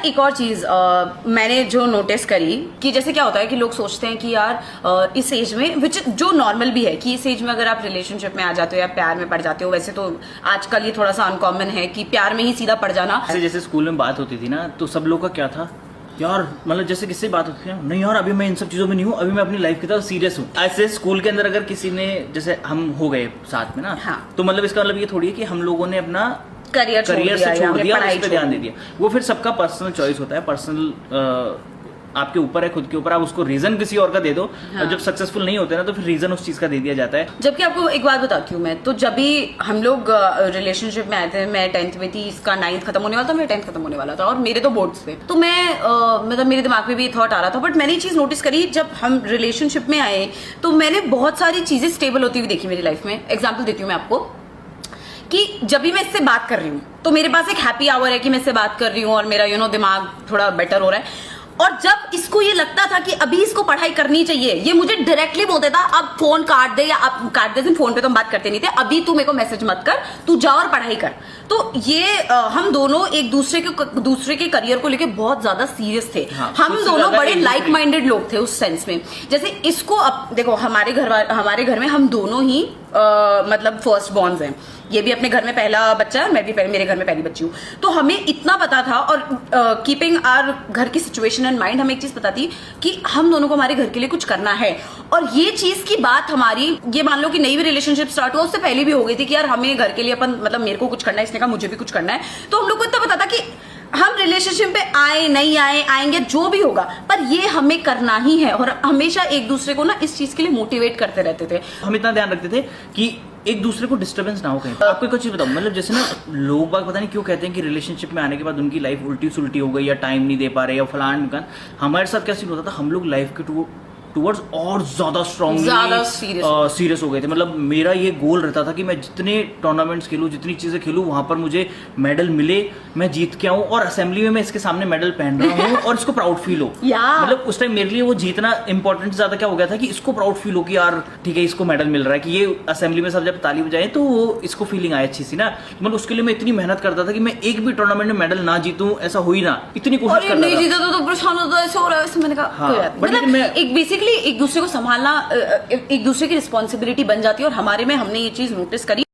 एक और चीज मैंने जो नोटिस करी कि जैसे क्या होता है कि लोग सोचते हैं कि यार इस एज में विच जो नॉर्मल भी है कि इस एज में अगर आप रिलेशनशिप में आ जाते हो या प्यार में पड़ जाते हो, वैसे तो आजकल ये थोड़ा सा अनकॉमन है कि प्यार में ही सीधा पड़ जाना। जैसे स्कूल में बात होती थी ना, तो सब लोग का क्या था यार, मतलब जैसे किससे बात होती है, नहीं यार अभी मैं इन सब चीजों में नहीं हूँ, अभी मैं अपनी लाइफ की तरफ सीरियस हूँ। ऐसे स्कूल के अंदर अगर किसी ने, जैसे हम हो गए साथ में ना, हाँ। तो मतलब इसका मतलब ये थोड़ी है कि हम लोगों ने अपना करियर से छोड़ दिया और इस पे ध्यान दे दिया। वो फिर सबका पर्सनल चॉइस होता है, पर्सनल आपके ऊपर है, खुद के ऊपर। आप उसको रीजन किसी और का दे दो, हाँ। और जब सक्सेसफुल नहीं होते ना तो फिर रीजन उस चीज का दे दिया जाता है। जबकि आपको एक बात बताती हूँ मैं, तो जब भी हम लोग रिलेशनशिप में आए थे, मैं 10th में थी, इसका 9th खत्म होने वाला था, मेरा 10th खत्म होने वाला था, और मेरे तो बोर्ड्स थे। तो मैं मतलब मेरे दिमाग में भी ये थॉट आ रहा था, बट मैंने ये चीज नोटिस करी जब हम रिलेशनशिप में आए तो मैंने बहुत सारी चीजें स्टेबल होती हुई देखी मेरी लाइफ में। एग्जाम्पल देती हूँ मैं आपको कि जब भी मैं इससे बात कर रही हूँ तो मेरे पास एक हैप्पी आवर है कि मैं इससे बात कर रही हूँ और मेरा दिमाग थोड़ा बेटर हो रहा है। और जब इसको ये लगता था कि अभी इसको पढ़ाई करनी चाहिए, ये मुझे डायरेक्टली बोलता था अब फोन काट दे, या अब काट दे, फोन पे तो हम बात करते नहीं थे, अभी तू मेरे को मैसेज मत कर, तू जा और पढ़ाई कर। तो ये हम दोनों एक दूसरे के करियर को लेके बहुत ज्यादा सीरियस थे। हाँ, हम दोनों बड़े लाइक माइंडेड लोग थे उस सेंस में। जैसे इसको अब देखो, हमारे घर में हम दोनों ही मतलब फर्स्ट बॉर्न्स हैं। ये भी अपने घर में पहला बच्चा है, मैं भी मेरे घर में पहली बच्ची हूँ। तो हमें इतना पता था, और कीपिंग आवर घर की सिचुएशन एंड माइंड, हमें एक चीज पता थी कि हम दोनों को हमारे घर के लिए कुछ करना है। और ये चीज की बात हमारी, ये मान लो कि नई भी रिलेशनशिप स्टार्ट हुआ उससे पहले भी हो गई थी कि यार हमें घर के लिए अपन, मतलब मेरे को कुछ करना है, इसने कहा मुझे भी कुछ करना है। तो हम लोग को इतना पता था कि हम रिलेशनशिप पे आए नहीं आए, आएंगे जो भी होगा, पर ये हमें करना ही है। और हमेशा एक दूसरे को ना इस चीज के लिए मोटिवेट करते रहते थे। हम इतना ध्यान रखते थे कि एक दूसरे को डिस्टर्बेंस ना हो कहीं। आपको एक चीज बताऊं, मतलब जैसे ना लोग बात पता नहीं क्यों कहते हैं कि रिलेशनशिप में आने के बाद उनकी लाइफ उल्टी सुलटी हो गई, या टाइम नहीं दे पा रहे, या फलान ढिमकान। हमारे साथ क्या सीन होता था, हम लोग लाइफ के टूवर्ड्स और ज्यादा स्ट्रांगली सीरियस हो गए थे। मतलब मेरा ये गोल रहता था कि मैं जितने टूर्नामेंट्स खेलूं, जितनी चीजें खेलूं, वहां पर मुझे मेडल मिले, मैं जीत के आऊं, और असेंबली में मैं इसके सामने मेडल पहन रहा हूं और इसको प्राउड फील हो। मतलब उस टाइम मेरे लिए वो जीतना इंपॉर्टेंट ज्यादा क्या हो गया था कि इसको प्राउड फील हो कि यार ठीक है, इसको मेडल मिल रहा है, कि ये असेंबली में सब जब ताली बजाए तो वो इसको फीलिंग आए अच्छी सी ना। मतलब उसके लिए मैं इतनी मेहनत करता था कि मैं एक भी टूर्नामेंट में मेडल ना जीतूं, ऐसा हो ही ना, इतनी कोशिश करता था। नहीं जीता तो परेशान होता, ऐसा हो रहा है, मैंने कहा कोई बात नहीं। मतलब एक बेसिकली एक दूसरे को संभालना, एक दूसरे की रिस्पॉन्सिबिलिटी बन जाती है। और हमारे में हमने ये चीज नोटिस करी।